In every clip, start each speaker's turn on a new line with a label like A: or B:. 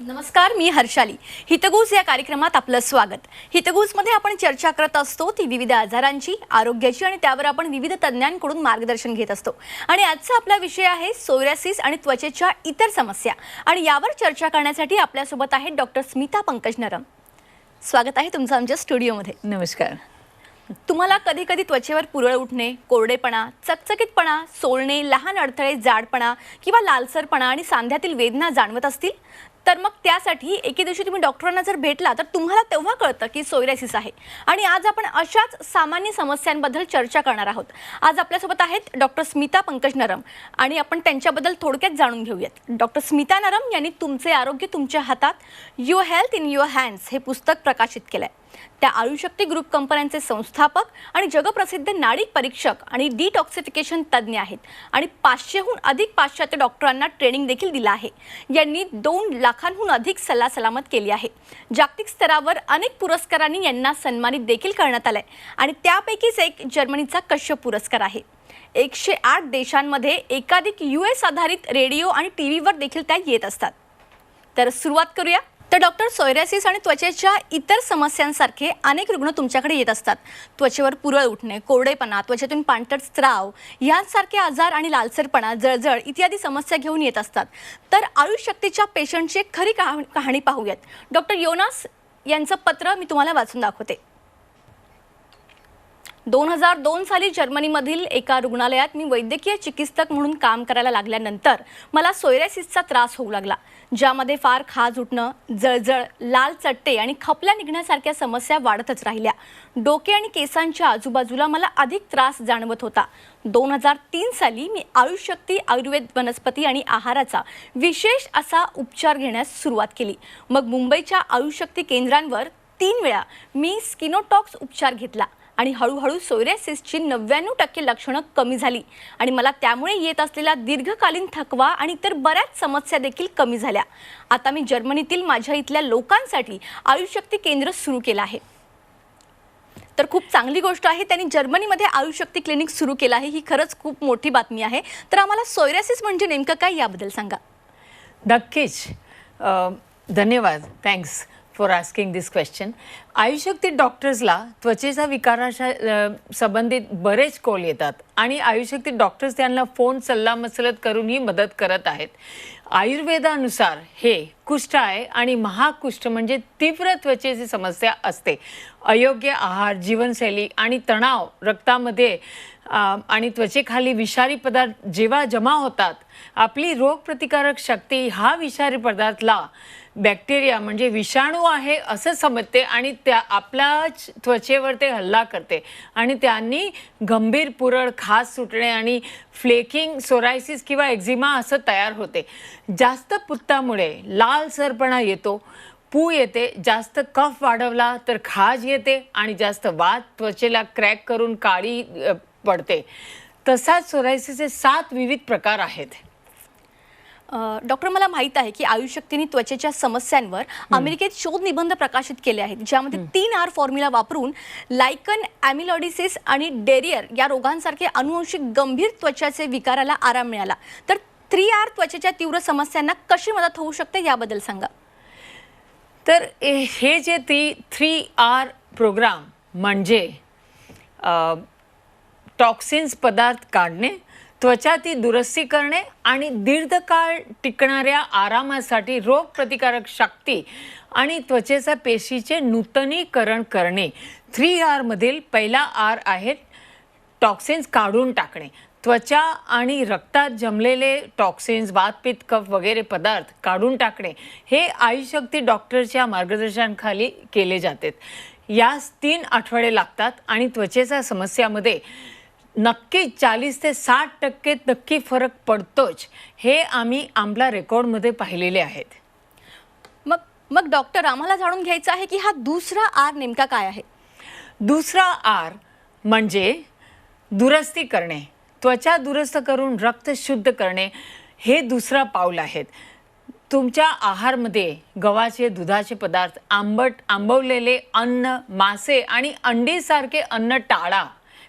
A: नमस्कार, मी हर्षाली. हितगुज या कार्यक्रमात आपलं स्वागत. हितगुजमध्ये आपण चर्चा करत असतो ती विविध आजारांची, आरोग्याची आणि त्यावर आपण विविध तज्ञांकडून मार्गदर्शन घेत असतो. आणि आजचा आपला विषय आहे सोरायसिस आणि त्वचेच्या इतर समस्या. आणि यावर चर्चा करण्यासाठी आपल्यासोबत आहेत डॉक्टर स्मिता पंकज नरम. स्वागत आहे तुमचं आमच्या स्टुडिओमध्ये.
B: नमस्कार.
A: तुम्हाला कधी कधी त्वचेवर पुरळ उठणे, कोरडेपणा, चकचकीतपणा, सोलणे, लहान अडथळे, जाडपणा किंवा लालसरपणा आणि सांध्यातील वेदना जाणवत असतील तर मग त्यासाठी एके दिवशी तुम्ही डॉक्टरांना जर भेटला तर तुम्हाला तेव्हा कळतं की सोरायसिस आहे. आणि आज आपण अशाच सामान्य समस्यांबद्दल चर्चा करणार आहोत. आज आपल्यासोबत आहेत डॉक्टर स्मिता पंकज नरम आणि आपण त्यांच्याबद्दल थोडक्यात जाणून घेऊयात. डॉक्टर स्मिता नरम यांनी तुमचे आरोग्य तुमच्या हातात, your health in your hands हे पुस्तक प्रकाशित केलंय. त्या आयुशक्ती ग्रुप कंपन्यांचे संस्थापक आणि जगप्रसिद्ध नाडी परीक्षक आणि डिटॉक्सिफिकेशन तज्ज्ञ आहेत आणि 500हून अधिक पाश्चात्य डॉक्टरांना ट्रेनिंग देखील दिलं आहे. यांनी 2 लाखांहून अधिक सल्ला सलामत केली आहे. जागतिक स्तरावर अनेक पुरस्कारांनी यांना सन्मानित देखील करण्यात आलंय आणि त्यापैकीच एक जर्मनीचा कश्यप पुरस्कार आहे. 108 देशांमध्ये एकाधिक US आधारित रेडिओ आणि टीव्हीवर देखील त्या येत असतात. तर सुरुवात करूया. तर डॉक्टर, सोरायसिस आणि त्वचेच्या इतर समस्यांसारखे अनेक रुग्ण तुमच्याकडे येत असतात. त्वचेवर पुरळ उठणे, कोरडेपणा, त्वचेतून पांढरट स्त्राव यांसारखे आजार आणि लालसरपणा, जळजळ इत्यादी समस्या घेऊन येत असतात. तर आयुशक्तीच्या पेशंटची एक खरी कहाणी पाहूयात. डॉक्टर योनास यांचं पत्र मी तुम्हाला वाचून दाखवते. 2002 साली जर्मनीमधील एका रुग्णालयात मी वैद्यकीय चिकित्सक म्हणून काम करायला लागल्यानंतर मला सोरायसिसचा त्रास होऊ लागला, ज्यामध्ये फार खाज उठणं, जळजळ, लाल चट्टे आणि खपल्या निघण्यासारख्या समस्या वाढतच राहिल्या. डोके आणि केसांच्या आजूबाजूला मला अधिक त्रास जाणवत होता. 2003 साली मी आयुशक्ती आयुर्वेद वनस्पती आणि आहाराचा विशेष असा उपचार घेण्यास सुरुवात केली. मग मुंबईच्या आयुशक्ती केंद्रांवर 3 वेळा मी स्किनोटॉक्स उपचार घेतला आणि हळूहळू सोरायसिसची 99% लक्षणं कमी झाली आणि मला त्यामुळे येत असलेला दीर्घकालीन थकवा आणि इतर बऱ्याच समस्या देखील कमी झाल्या. आता मी जर्मनीतील माझ्या इथल्या लोकांसाठी आयुशक्ती केंद्र सुरू केलं आहे. तर खूप चांगली गोष्ट आहे, त्यांनी जर्मनीमध्ये आयुशक्ती क्लिनिक सुरू केलं आहे. ही खरंच खूप मोठी बातमी आहे. तर आम्हाला सोरायसिस म्हणजे नेमकं काय याबद्दल सांगा.
B: नक्कीच. धन्यवाद. Thanks for asking this question. Ayushakti डॉक्टर्सला त्वचेच्या विकाराच्या संबंधित बरेच कॉल येतात आणि आयुशक्ती डॉक्टर्स त्यांना फोन सल्लामसलत करूनही मदत करत आहेत. आयुर्वेदानुसार हे कुष्ठ आहे आणि महाकुष्ठ म्हणजे तीव्र त्वचेची समस्या असते. अयोग्य आहार, जीवनशैली आणि तणाव रक्तामध्ये आणि त्वचेखाली विषारी पदार्थ जेव्हा जमा होतात, आपली रोगप्रतिकारक शक्ती हा विषारी पदार्थला बॅक्टेरिया म्हणजे विषाणू आहे असं समजते आणि त्या आपल्याच त्वचेवर ते हल्ला करते आणि त्यांनी गंभीर पुरळ, खाज सुटणे आणि फ्लेकिंग, सोरायसिस किंवा एक्झिमा असं तयार होते. जास्त पित्तामुळे लालसरपणा येतो, पू येते, जास्त कफ वाढवला तर खाज येते आणि जास्त वात त्वचेला क्रॅक करून काळी पडते. तसाच सोरायसिसचे 7 विविध प्रकार आहेत.
A: डॉक्टर, मला माहित आहे की आयुशक्तीने त्वचेच्या समस्यांवर अमेरिकेत शोध निबंध प्रकाशित केले आहेत, ज्यामध्ये 3R फॉर्म्युला वापरून लायकन ॲमिलॉइडिसिस आणि डेरियर या रोगांसारखे अनुवंशिक गंभीर त्वचेचे विकाराला आराम मिळाला. तर 3R त्वचेच्या तीव्र समस्यांना कशी मदत होऊ शकते याबद्दल सांगा.
B: तर हे जे 3R प्रोग्राम म्हणजे टॉक्सिन्स पदार्थ काढणे, त्वचाची दुरुस्ती करणे आणि दीर्घकाळ टिकणाऱ्या आरामासाठी रोगप्रतिकारक शक्ती आणि त्वचेच्या पेशीचे नूतनीकरण करणे. 3R मधील पहिला R आहे टॉक्सिन्स काढून टाकणे. त्वचा आणि रक्तात जमलेले टॉक्सिन्स, वातपित्त, कफ वगैरे पदार्थ काढून टाकणे हे आयुशक्ती डॉक्टरच्या मार्गदर्शनाखाली केले जाते. यास 3 आठवडे लागतात आणि त्वचेच्या समस्यामध्ये नक्की 40 ते 60% नक्की फरक पडतोच. हे आम्ही आपल्या रेकॉर्डमध्ये पाहिलेले आहेत.
A: मग डॉक्टर, आम्हाला जाणून घ्यायचं आहे की हा दुसरा R नेमका काय आहे.
B: दुसरा R म्हणजे दुरुस्ती करणे, त्वचा दुरुस्त करून रक्त शुद्ध करणे हे दुसरा पाऊल आहे. तुमच्या आहारमध्ये गव्हाचे, दुधाचे पदार्थ, आंबवलेले अन्न, मासे आणि अंडीसारखे अन्न टाळा,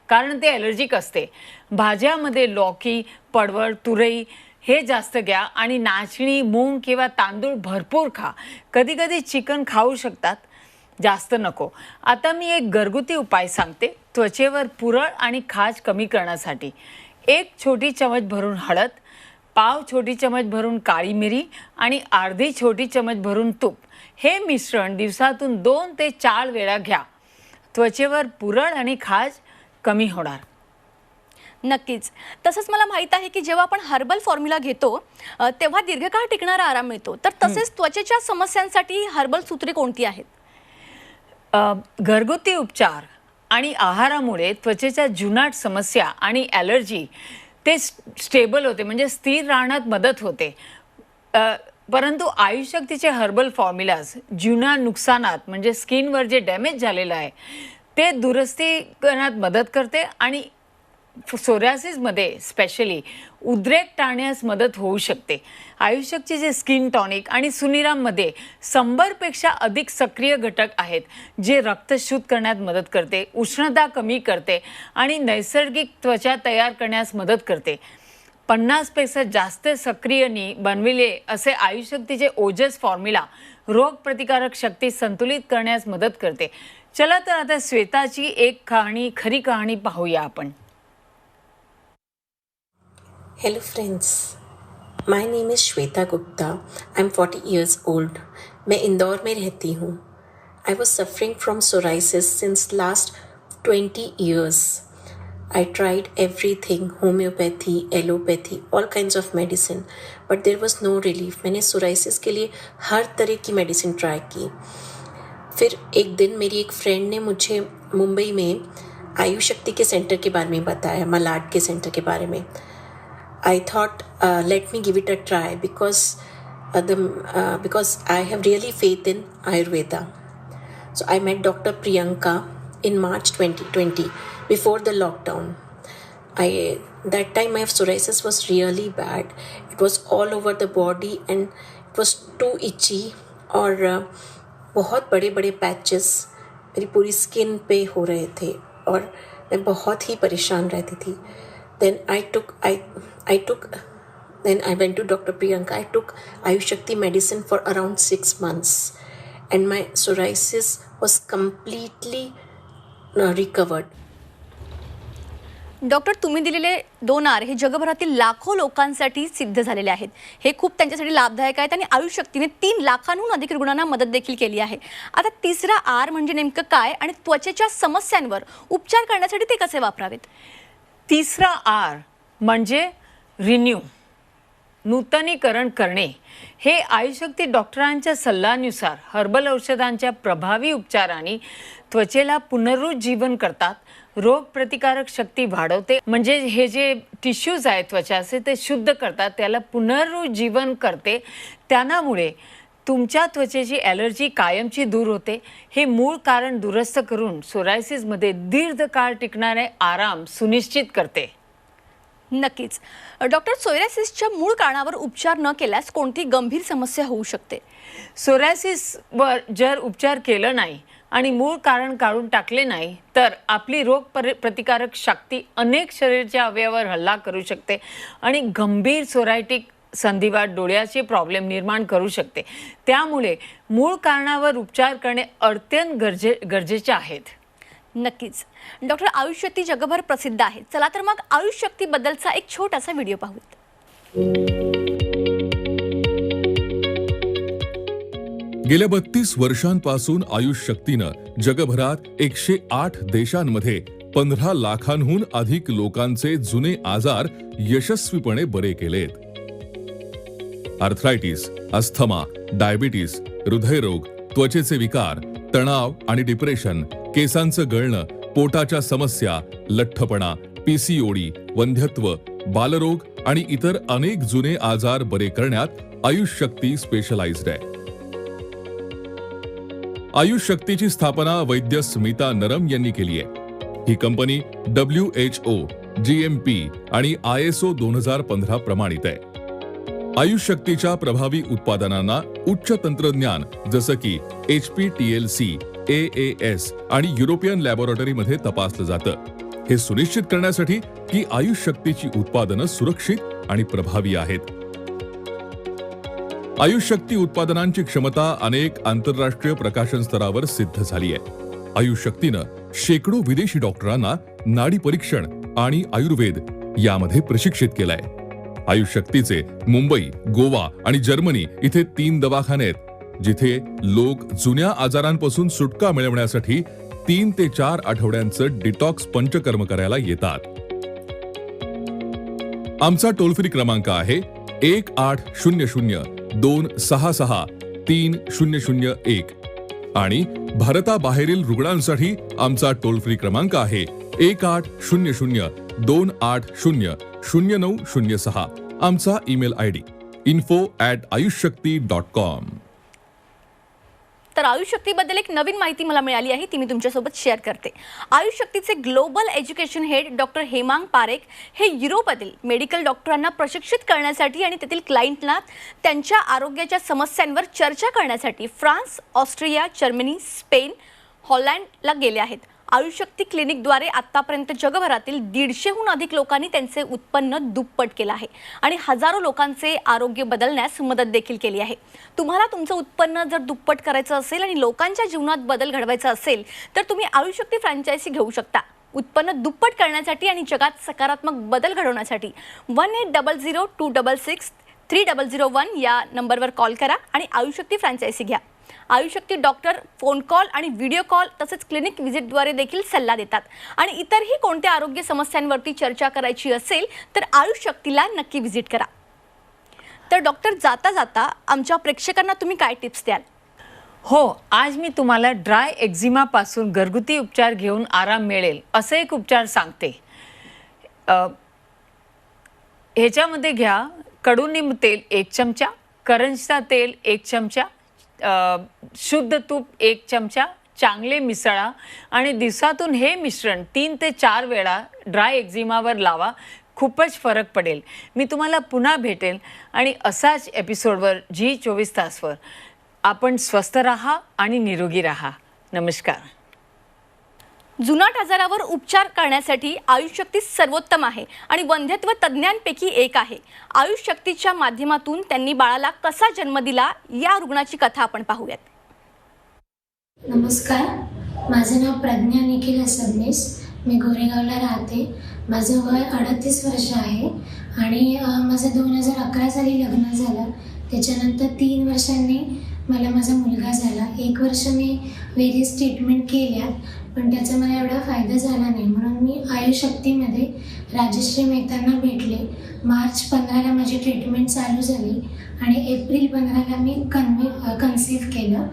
B: कारण ते ॲलर्जिक असते. भाज्यामध्ये लौकी, पडवळ, तुरई हे जास्त घ्या आणि नाचणी, मूग किंवा तांदूळ भरपूर खा. कधी कधी चिकन खाऊ शकतात, जास्त नको. आता मी एक घरगुती उपाय सांगते त्वचेवर पुरळ आणि खाज कमी करण्यासाठी. 1 छोटी चमच भरून हळद, पाव छोटी चमच भरून काळी मिरी आणि अर्धी छोटी चमच भरून तूप. हे मिश्रण दिवसातून 2 ते 4 वेळा घ्या. त्वचेवर पुरळ आणि खाज कमी होणार.
A: नक्कीच. तसंच मला माहित आहे की जेव्हा आपण हर्बल फॉर्म्युला घेतो तेव्हा दीर्घकाळ टिकणारा आराम मिळतो. तर तसेच त्वचेच्या समस्यांसाठी हर्बल सूत्रे कोणती आहेत?
B: घरगुती उपचार आणि आहारामुळे त्वचेच्या जुनाट समस्या आणि ॲलर्जी ते स्टेबल होते, म्हणजे स्थिर राहण्यात मदत होते. परंतु आयुशक्तीचे हर्बल फॉर्म्युलाज जुना नुकसानात म्हणजे स्किनवर जे डॅमेज झालेलं आहे ते दुरुस्ती करण्यात मदत करते आणि सोरायसिसमध्ये स्पेशली उद्रेक टाळण्यास मदत होऊ शकते. आयुष्याचे जे स्किन टॉनिक आणि सुनिराममध्ये 100पेक्षा अधिक सक्रिय घटक आहेत जे रक्त शुद्ध करण्यात मदत करते, उष्णता कमी करते आणि नैसर्गिक त्वचा तयार करण्यास मदत करते. 50पेक्षा जास्त सक्रियनी बनविले असे आयुशक्तीचे ओजस फॉर्म्युला रोगप्रतिकारक शक्ती संतुलित करण्यास मदत करते. चला तर आता श्वेताची एक खरी कहाणी पाहूया आपण.
C: Hello friends, my name is Shweta Gupta. I'm 40 years old. मैं इंदौर में रहती हूँ. I was suffering from psoriasis since last 20 years. I tried everything, homeopathy, allopathy, all kinds of medicine, but there was no relief. Maine psoriasis के लिए हर तरह की medicine try की. फिर एक दिन मेरी एक फ्रेंड ने मुझे मुंबई में आयुशक्ति के सेंटर के बारे में बताया, मलाड के सेंटर के बारे में. I thought, let me give it a try because I have really faith in Ayurveda. So I met Dr. Priyanka in March 2020, before the lockdown. That time my psoriasis was really bad. It was all over the body and it was too itchy और बहुत बड़े बड़े patches मेरी पूरी skin पे हो रहे थे और मैं बहुत ही परेशान रहती थी. Then then I went to Dr. Priyanka. I took Ayushakti medicine for around 6 months and my psoriasis was completely recovered.
A: Doctor, तुम्ही दिलेले 2 आहार हे जगभरातील लाखो लोकांसाठी सिद्ध झालेले आहेत. हे खूप त्यांच्यासाठी लाभदायक आहेत आणि आयुशक्तीने 3 लाखांहून अधिक रुग्णांना मदत देखील केली आहे. आता तिसरा आहार म्हणजे नेमकं काय आणि त्वचेच्या समस्यांवर उपचार करण्यासाठी ते कसे वापरावेत?
B: तिसरा आर म्हणजे रिन्यू, नूतनीकरण करणे. हे आयुशक्ती डॉक्टरांच्या सल्ल्यानुसार हर्बल औषधांच्या प्रभावी उपचारांनी त्वचेला पुनरुज्जीवन करतात, रोगप्रतिकारक शक्ती वाढवते, म्हणजे हे जे टिश्यूज आहेत त्वचाचे ते शुद्ध करतात, त्याला पुनरुज्जीवन करते. त्यामुळे तुमच्या त्वचेची ॲलर्जी कायमची दूर होते. हे मूळ कारण दुरुस्त करून सोरायसिसमध्ये दीर्घकाळ टिकणारे आराम सुनिश्चित करते.
A: नक्कीच. डॉक्टर, सोरायसिसच्या मूळ कारणावर उपचार न केल्यास कोणती गंभीर समस्या होऊ शकते?
B: सोरायसिसवर जर उपचार केला नाही आणि मूळ कारण काढून टाकले नाही तर आपली प्रतिकारक शक्ती अनेक शरीराच्या अवयवावर हल्ला करू शकते आणि गंभीर सोरायटिक संधिवात, डोळ्याचे प्रॉब्लेम निर्माण करू शकते. त्यामुळे मूळ कारणावर उपचार करणे अत्यंत गरजेचे आहेत.
A: नक्कीच. डॉक्टर, आयुशक्ती जगभर प्रसिद्ध आहे. चला तर मग आयुशक्तीबद्दलचा एक छोटासा व्हिडिओ पाहूयात.
D: गेल्या 32 वर्षांपासून आयुशक्तीनं जगभरात 108 देशांमध्ये 15 लाखांहून अधिक लोकांचे जुने आजार यशस्वीपणे बरे केलेत. आर्थरायटिस, अस्थमा, डायबिटीस, हृदयरोग, त्वचेचे विकार, तणाव आणि डिप्रेशन, केसांचं गळणं, पोटाच्या समस्या, लठ्ठपणा, PCOD, वंध्यत्व, बालरोग आणि इतर अनेक जुने आजार बरे करण्यात आयुशक्ती स्पेशलाइज्ड आहे. आयुशक्तीची स्थापना वैद्य स्मिता नरम यांनी केली आहे. ही कंपनी WHO, GMP आणि ISO 2015 प्रमाणित आहे. आयुशक्तीच्या प्रभावी उत्पादनांना उच्च तंत्रज्ञान जसं की HPTLC, AAS आणि युरोपियन लॅबोरेटरीमध्ये तपासलं जातं. हे सुनिश्चित करण्यासाठी की आयुशक्तीची उत्पादनं सुरक्षित आणि प्रभावी आहेत. आयुष शक्ती उत्पादनांची क्षमता अनेक आंतरराष्ट्रीय प्रकाशन स्तरावर सिद्ध झाली आहे. आयुष शक्तीनं शेकडो विदेशी डॉक्टरांना नाडी परीक्षण आणि आयुर्वेद यामध्ये प्रशिक्षित केलंय. आयुष शक्तीचे मुंबई, गोवा आणि जर्मनी इथे 3 दवाखाने आहेत, जिथे लोक जुन्या आजारांपासून सुटका मिळवण्यासाठी 3 ते 4 आठवड्यांचं डिटॉक्स पंचकर्म करायला येतात. आमचा टोल फ्री क्रमांक आहे 1800-266-3001 आणि भारताबाहेरील रुग्णांसाठी आमचा टोल फ्री क्रमांक आहे 1800-280-0906. आमचा ईमेल ID info@ayushshakti.com.
A: तर आयुष शक्तीबद्दल एक नवीन माहिती मला मिळाली आहे, ती मी तुमच्यासोबत शेअर करते. आयुष शक्तीचे global education head doctor Hemang Parekh हे युरोपातील मेडिकल डॉक्टरांना प्रशिक्षित करण्यासाठी आणि तेथील क्लायंटना त्यांच्या आरोग्याच्या समस्यांवर चर्चा करण्यासाठी फ्रान्स, ऑस्ट्रिया, जर्मनी, स्पेन, हॉलंडला गेले आहेत. आयुष शक्ती क्लिनिकद्वारे आतापर्यंत जगभरातील 150हून अधिक लोकांनी त्यांचे उत्पन्न दुप्पट केलं आहे आणि हजारो लोकांचे आरोग्य बदलण्यास मदत देखील केली आहे. तुम्हाला तुमचं उत्पन्न जर दुप्पट करायचं असेल आणि लोकांच्या जीवनात बदल घडवायचा असेल तर तुम्ही आयुष शक्ती फ्रँचायझी घेऊ शकता. उत्पन्न दुप्पट करण्यासाठी आणि जगात सकारात्मक बदल घडवण्यासाठी 1800-266-3001 या नंबरवर कॉल करा आणि आयुष शक्ती फ्रँचायझी घ्या. आयुष शक्ती डॉक्टर फोन कॉल आणि व्हिडिओ कॉल तसेच क्लिनिक व्हिजिटद्वारे देखील सल्ला देतात आणि इतरही कोणत्या आरोग्य समस्यांवरती चर्चा करायची असेल तर आयुष शक्तीला नक्की व्हिजिट करा. तर डॉक्टर, जाता जाता आमच्या प्रेक्षकांना तुम्ही काय टिप्स द्याल?
B: हो, आज मी तुम्हाला ड्राय एक्झिमापासून घरगुती उपचार घेऊन आराम मिळेल असे एक उपचार सांगते. ह्याच्यामध्ये घ्या कडुनिंब तेल 1 चमचा, करंजचा तेल 1 चमचा, शुद्ध तूप 1 चमचा, चांगले मिसळा आणि दिवसातून हे मिश्रण 3 ते 4 वेळा ड्राय एक्झिमावर लावा. खूपच फरक पडेल. मी तुम्हाला पुन्हा भेटेल आणि असाच एपिसोडवर G24 तासवर. आपण स्वस्थ राहा आणि निरोगी राहा. नमस्कार.
A: जुनाट आजारावर उपचार करण्यासाठी आयुष शक्ती सर्वोत्तम आहे आणि वंध्यत्व तज्ज्ञांपैकी एक आहे. आयुष शक्तीच्या माध्यमातून त्यांनी बाळाला कसा जन्म दिला या रुग्णाची कथा आपण पाहूयात.
E: नमस्कार, माझं नाव प्रज्ञा निखिल सबनीस. मी गोरेगावला राहते. माझं वय 38 वर्ष आहे आणि माझं 2011 साली लग्न झालं. त्याच्यानंतर 3 वर्षांनी मला माझा मुलगा झाला. 1 वर्ष मी वेरियस ट्रीटमेंट केल्या पण त्याचा मला एवढा फायदा झाला नाही. म्हणून मी आयुष शक्तीमध्ये राजश्री मेहतांना भेटले. मार्च 15ला माझी ट्रीटमेंट चालू झाली आणि एप्रिल 15ला मी कन्सीव्ह केलं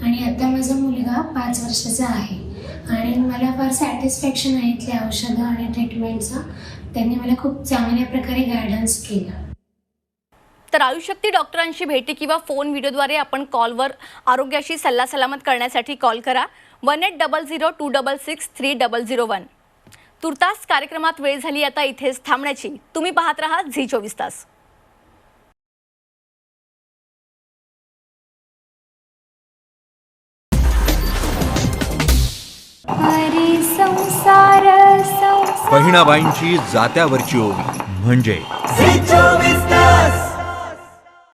E: आणि आता माझा मुलगा 5 वर्षाचा आहे आणि मला फार सॅटिस्फॅक्शन आहे इथल्या औषधं आणि ट्रीटमेंटचं. त्यांनी मला खूप चांगल्या प्रकारे गायडन्स केलं.
A: तर आयुष शक्ती डॉक्टरांशी भेटी किंवा फोन व्हिडिओद्वारे आपण कॉलवर आरोग्याशी सल्ला सलामत करण्यासाठी कॉल करा 1800-266-3001. तुर्तास कार्यक्रमात वेळ झाली आता इथेच थांबण्याची. तुम्ही पाहत राहा G24 तास.
F: बहिणाबाईंची जात्यावरची ओवी म्हणजे